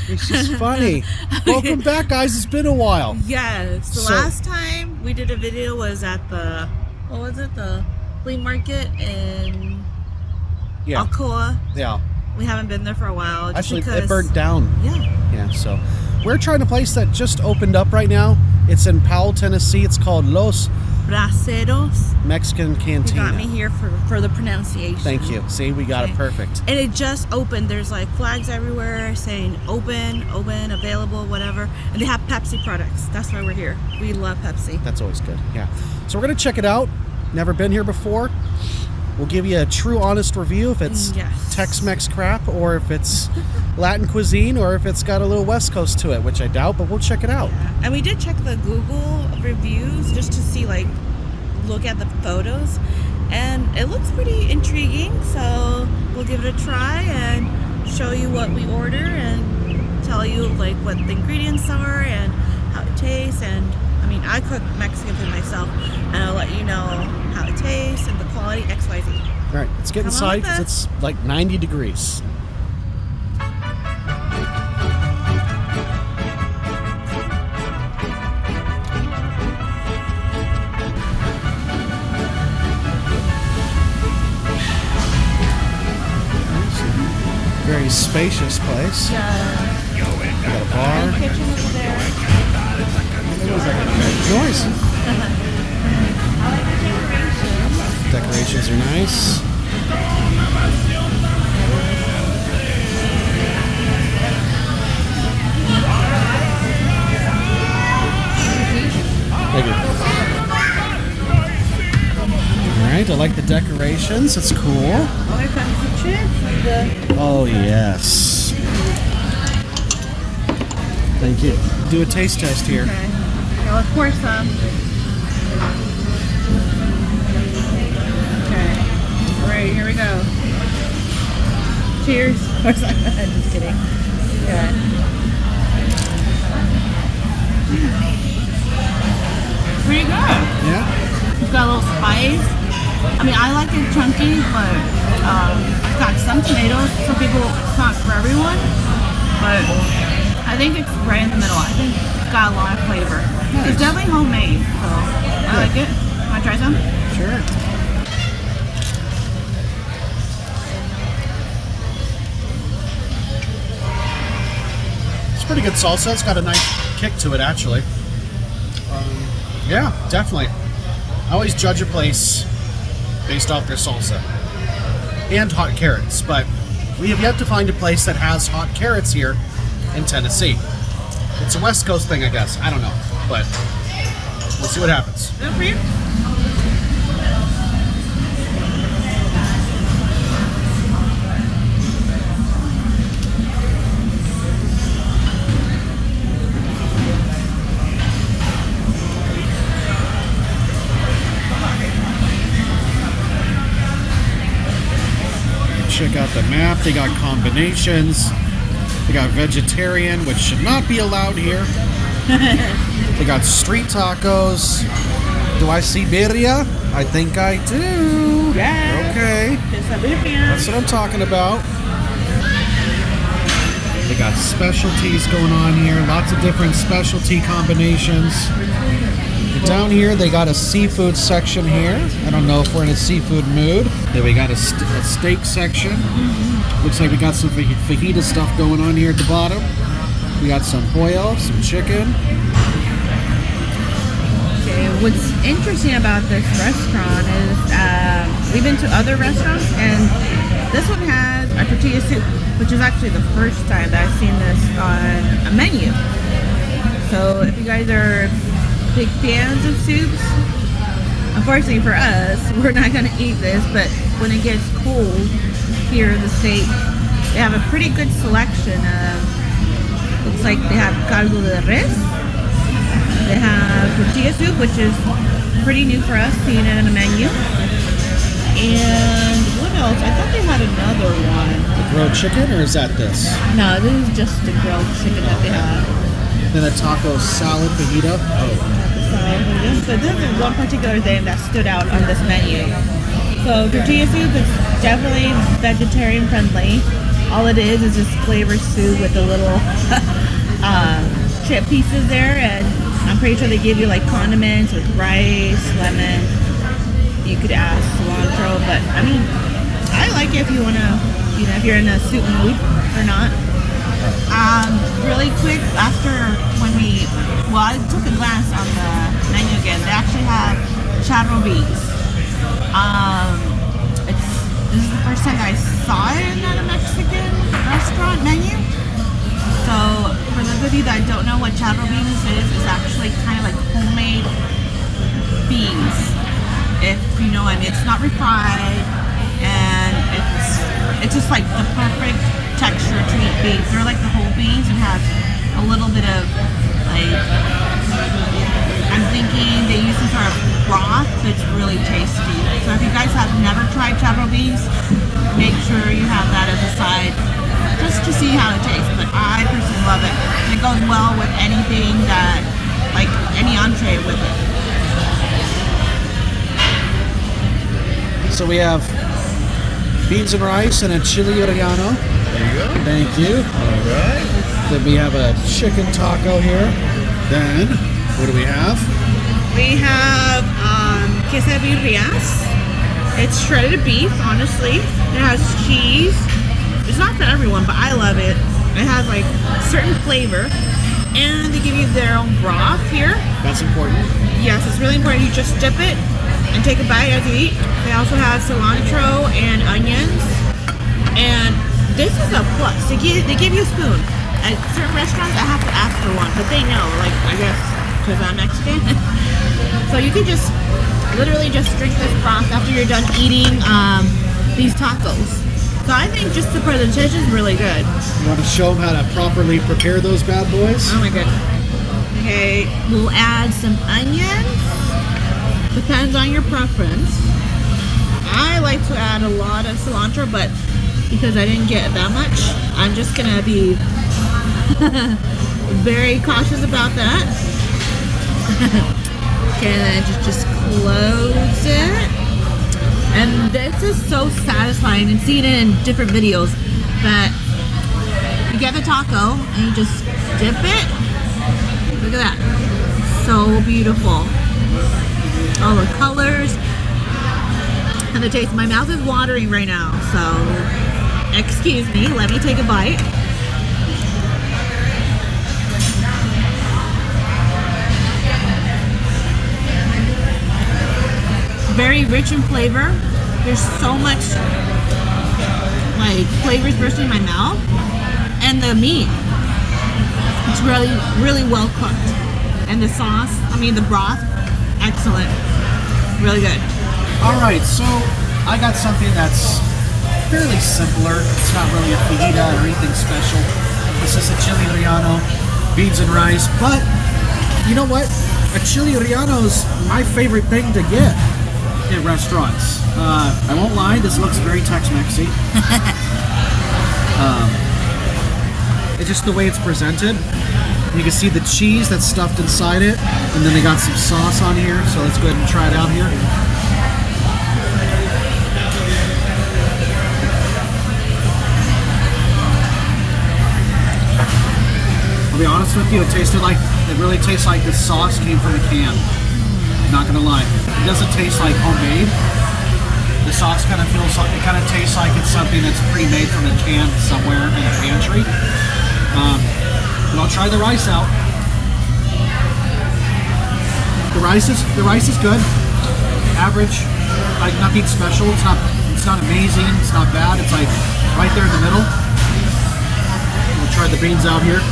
It's just funny. Welcome back, guys. It's been a while. Yes. The last time we did a video was at the, what was it? The flea market in Alcoa. Yeah. We haven't been there for a while. Actually, it burnt down. Yeah. Yeah, so we're trying a place that just opened up right now. It's in Powell, Tennessee. It's called Los Braceros Mexican Cantina. You got me here for the pronunciation. Thank you. See, we got it perfect. And it just opened. There's like flags everywhere saying open, available, whatever. And they have Pepsi products. That's why we're here. We love Pepsi. That's always good. Yeah. So we're going to check it out. Never been here before. We'll give you a true, honest review if it's Tex-Mex crap or if it's Latin cuisine or if it's got a little West Coast to it, which I doubt, but we'll check it out. Yeah. And we did check the Google reviews just to see, like, look at the photos. And it looks pretty intriguing, so we'll give it a try and show you what we order and tell you, like, what the ingredients are and how it tastes. And, I mean, I cook Mexican food myself, and I'll let you know how it tastes and the quality, XYZ. All right, let's get inside because it's like 90 degrees. Very spacious place. Yeah. Got a bar. And kitchen over there. Nice. I like the decorations. Decorations are nice. Thank you. Alright, I like the decorations. It's cool. Oh, here comes the chips. Oh, yes. Thank you. Do a taste test here. Okay. Well, let's pour some. Okay. All right, here we go. Cheers. Just kidding. Okay. Pretty good. Yeah? It's got a little spice. I mean, I like it chunky, but it's got some tomatoes. Some people, it's not for everyone, but I think it's right in the middle. I think it's got a lot of flavor. Nice. It's definitely homemade, so I like it. Want to try some? Sure. It's pretty good salsa. It's got a nice kick to it, actually. Yeah, definitely. I always judge a place based off their salsa and hot carrots, but we have yet to find a place that has hot carrots here in Tennessee. It's a West Coast thing, I guess. I don't know, but we'll see what happens. Good for you. Check out the map. They got combinations. They got vegetarian, which should not be allowed here. They got street tacos. Do I see birria? I think I do. Yeah. Okay. That's what I'm talking about. They got specialties going on here. Lots of different specialty combinations. And down here, they got a seafood section here. I don't know if we're in a seafood mood. Then we got a steak section. Looks like we got some fajita stuff going on here at the bottom. We got some pollo, some chicken. Okay, what's interesting about this restaurant is we've been to other restaurants, and this one has a tortilla soup, which is actually the first time that I've seen this on a menu. So if you guys are big fans of soups, unfortunately for us, we're not going to eat this, but when it gets cold here in the state, they have a pretty good selection of, looks like they have caldo de res, they have tortilla soup, which is pretty new for us, seeing it in a menu, and what else? I thought they had another one. The grilled chicken, or is that this? No, this is just the grilled chicken that they have. Then a taco salad fajita. Oh. So this is one particular thing that stood out on this menu. So tortilla soup is definitely vegetarian friendly. all it is just flavor soup with the little chip pieces there, and I'm pretty sure they give you like condiments with rice, lemon. You could add cilantro, but I mean, I like it if you want to, you know, if you're in a soup mood or not. Really quick, after when I took a glance on the menu again, they actually have charro beans. This is the first time that I saw it at a Mexican restaurant menu. So, for those of you that don't know what charro beans is, it's actually kind of like homemade beans. If you know what I mean, it's not refried, and it's just like the perfect texture to eat beans. They're like the whole beans and has a little bit of like, I'm thinking they use some sort of broth that's really tasty. So if you guys have never tried charro beans, make sure you have that as a side just to see how it tastes. But I personally love it. And it goes well with anything that, like any entree with it. So we have beans and rice and a chili relleno. There you go. Thank you. All right. Then we have a chicken taco here. Then, what do we have? We have quesadillas. It's shredded beef, honestly. It has cheese. It's not for everyone, but I love it. It has like certain flavor. And they give you their own broth here. That's important. Yes, it's really important. You just dip it and take a bite as you eat. They also have cilantro and onions. And this is a plus. They give you a spoon. At certain restaurants, I have to ask for one, but they know, like, I guess, because I'm Mexican. So you can just literally just drink this broth after you're done eating these tacos. So I think just the presentation is really good. You want to show them how to properly prepare those bad boys? Oh my goodness. Okay, we'll add some onions. Depends on your preference. I like to add a lot of cilantro, but because I didn't get that much, I'm just gonna be very cautious about that. Okay, and then just close it. And this is so satisfying, and seeing it in different videos, that you get the taco and you just dip it. Look at that. So beautiful. All the colors and the taste. My mouth is watering right now, so excuse me, let me take a bite. Very rich in flavor. There's so much like flavors bursting in my mouth. And the meat, it's really, really well cooked. And the sauce, the broth, excellent. Really good. Alright, so I got something that's fairly simpler. It's not really a fajita or anything special. This is a chili relleno, beans and rice. But, you know what? A chili relleno is my favorite thing to get at restaurants. I won't lie, this looks very Tex-Mexy. It's just the way it's presented. You can see the cheese that's stuffed inside it, and then they got some sauce on here, so let's go ahead and try it out here. I'll be honest with you, it really tastes like this sauce came from a can. Not gonna lie. It doesn't taste like homemade. The sauce kind of tastes like it's something that's pre-made from a can somewhere in a pantry. But I'll try the rice out. The rice is good. Average, like nothing special. It's not amazing. It's not bad. It's like right there in the middle. We'll try the beans out here.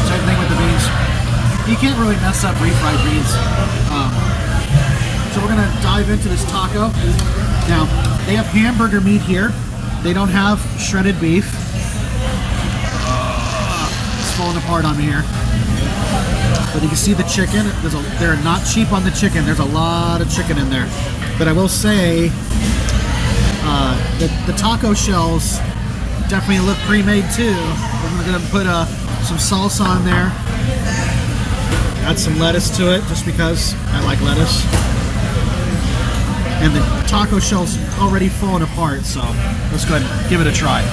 Same thing with the beans. You can't really mess up refried beans. So we're gonna dive into this taco. Now, they have hamburger meat here. They don't have shredded beef. It's falling apart on me here. But you can see the chicken. They're not cheap on the chicken. There's a lot of chicken in there. But I will say, the taco shells definitely look pre-made too. We're gonna put some salsa on there. Add some lettuce to it, just because I like lettuce. and the taco shell's already falling apart, so let's go ahead and give it a try.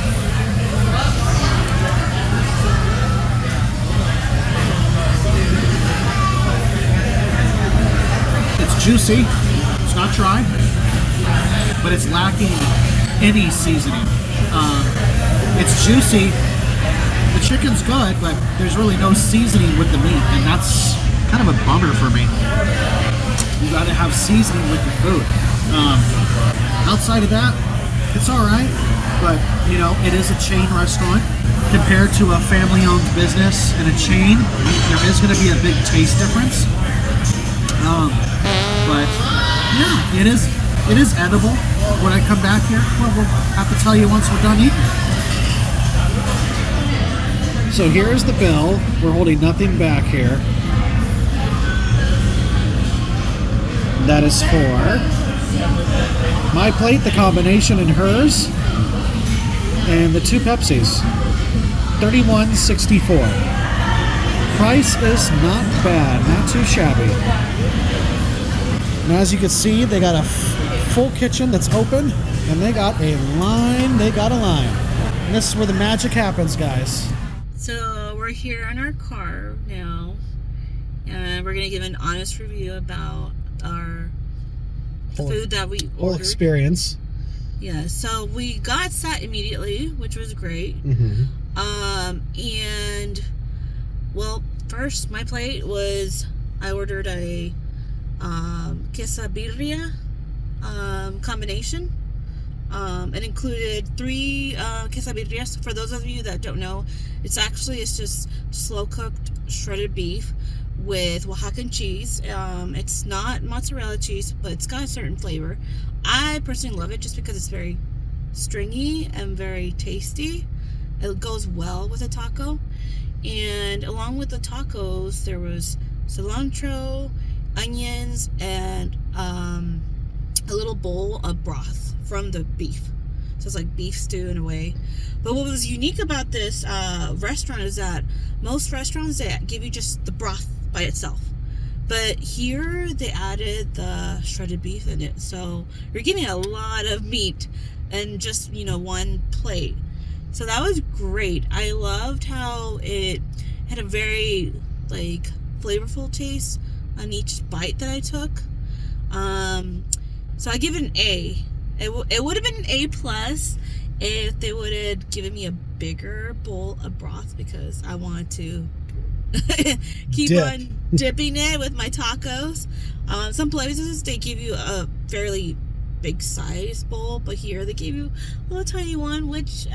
It's juicy, it's not dry, but it's lacking any seasoning. It's juicy, the chicken's good, but there's really no seasoning with the meat, and that's kind of a bummer for me. You gotta have seasoning with your food. Outside of that, it's alright, but you know, it is a chain restaurant. Compared to a family-owned business and a chain, there is gonna be a big taste difference. But yeah, it is edible. When I come back here, well, we'll have to tell you once we're done eating. So here's the bill. We're holding nothing back here. That is for my plate, the combination, and hers, and the 2 Pepsis. $31.64. Price is not bad, not too shabby. And as you can see, they got a full kitchen that's open, and they got a line. And this is where the magic happens, guys. So we're here in our car now, and we're gonna give an honest review about our food that we ordered. Whole experience. Yeah, so we got set immediately, which was great. And well, first my plate was, I ordered a quesabirria combination. It included 3 quesabirrias. For those of you that don't know, it's just slow cooked shredded beef with Oaxacan cheese. It's not mozzarella cheese, but it's got a certain flavor. I personally love it just because it's very stringy and very tasty. It goes well with a taco. And along with the tacos, there was cilantro, onions, and a little bowl of broth from the beef. So it's like beef stew in a way. But what was unique about this restaurant is that most restaurants, they give you just the broth by itself. But here they added the shredded beef in it. So you're getting a lot of meat in just, one plate. So that was great. I loved how it had a very flavorful taste on each bite that I took. So I give it an A. It would have been an A plus if they would have given me a bigger bowl of broth, because I wanted to keep on dipping it with my tacos. Some places they give you a fairly big size bowl, but here they gave you a little tiny one, which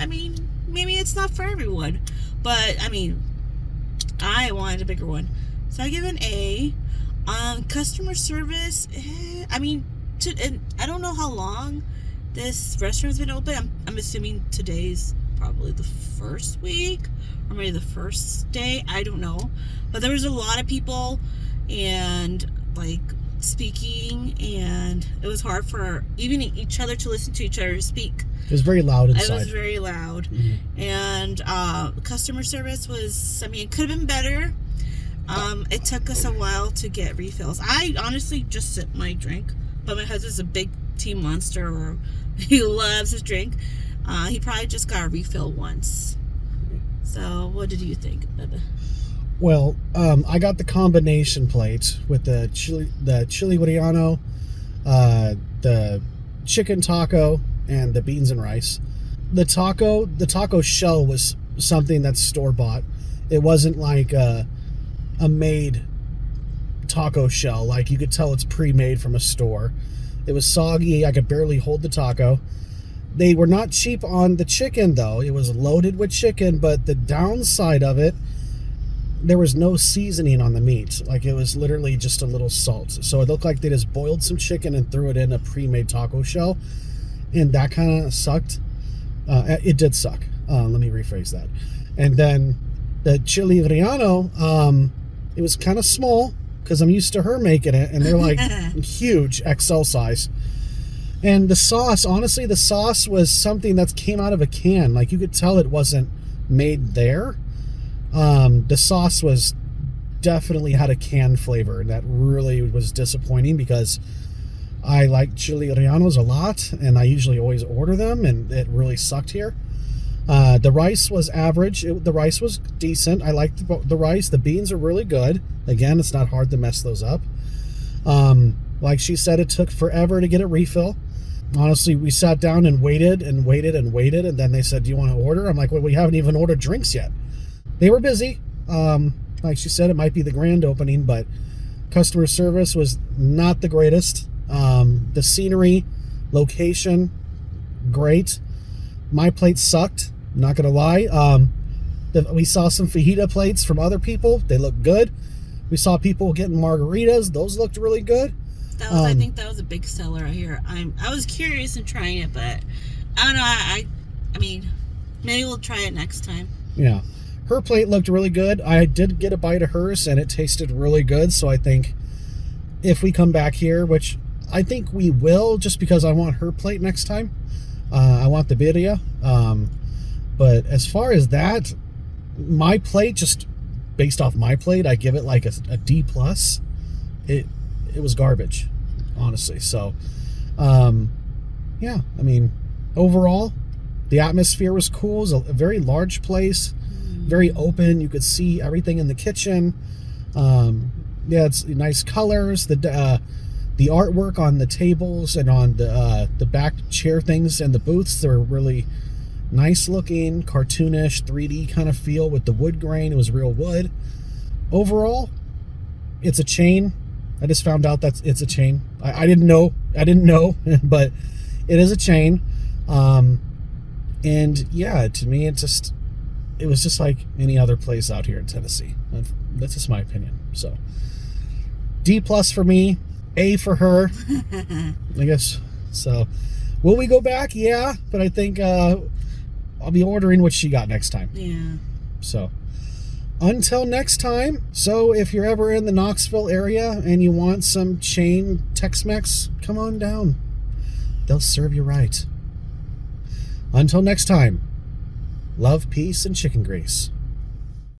maybe it's not for everyone, but I wanted a bigger one, so I give it an A. Customer service, I don't know how long this restaurant's been open. I'm assuming today's probably the first week or maybe the first day. I don't know. But there was a lot of people and speaking, and it was hard for even each other to listen to each other speak. It was very loud inside. It was very loud. And customer service was, it could have been better. It took us a while to get refills. I honestly just sipped my drink, but my husband's a big tea monster, or he loves his drink. He probably just got a refill once. So what did you think, Bubba? Well, I got the combination plate with the chili relleno, the chicken taco, and the beans and rice. The taco shell was something that's store-bought. It wasn't like a made taco shell. You could tell it's pre-made from a store. It was soggy. I could barely hold the taco. They were not cheap on the chicken, though. It was loaded with chicken, but the downside of it, there was no seasoning on the meat. It was literally just a little salt. So it looked like they just boiled some chicken and threw it in a pre-made taco shell, and that kind of sucked. It did suck. Let me rephrase that. And then the chili relleno, it was kind of small because I'm used to her making it, and they're huge, XL size. And the sauce, honestly, the sauce was something that came out of a can. You could tell it wasn't made there. The sauce definitely had a can flavor, and that really was disappointing, because I like chili rellenos a lot, and I usually always order them, and it really sucked here. The rice was average. The rice was decent. I liked the rice. The beans are really good. Again, it's not hard to mess those up. Like she said, it took forever to get a refill. Honestly, we sat down and waited and waited and waited, and then they said, do you want to order? I'm like, well, we haven't even ordered drinks yet. They were busy. Like she said, it might be the grand opening, but customer service was not the greatest. The scenery, location, great. My plate sucked, not gonna lie. We saw some fajita plates from other people. They looked good. We saw people getting margaritas. Those looked really good. That was, I think that was a big seller here. I was curious in trying it, but I don't know. I mean, maybe we'll try it next time. Yeah, her plate looked really good. I did get a bite of hers, and it tasted really good. So I think if we come back here, which I think we will, just because I want her plate next time. I want the birria. But as far as that, my plate, just based off my plate, I give it like a D+. It was garbage, honestly. So, yeah, I mean, overall, the atmosphere was cool. It was a very large place, very open. You could see everything in the kitchen. Yeah, it's nice colors. The artwork on the tables and on the back chair things and the booths, they're really nice looking, cartoonish, 3D kind of feel with the wood grain. It was real wood. Overall, it's a chain. I just found out that it's a chain. I didn't know, but it is a chain. And yeah, to me, it was just like any other place out here in Tennessee. That's just my opinion. So D+ for me, A for her, I guess. So will we go back? Yeah, but I think I'll be ordering what she got next time. Yeah. So until next time. So if you're ever in the Knoxville area and you want some chain Tex-Mex, come on down. They'll serve you right. Until next time, love, peace, and chicken grease.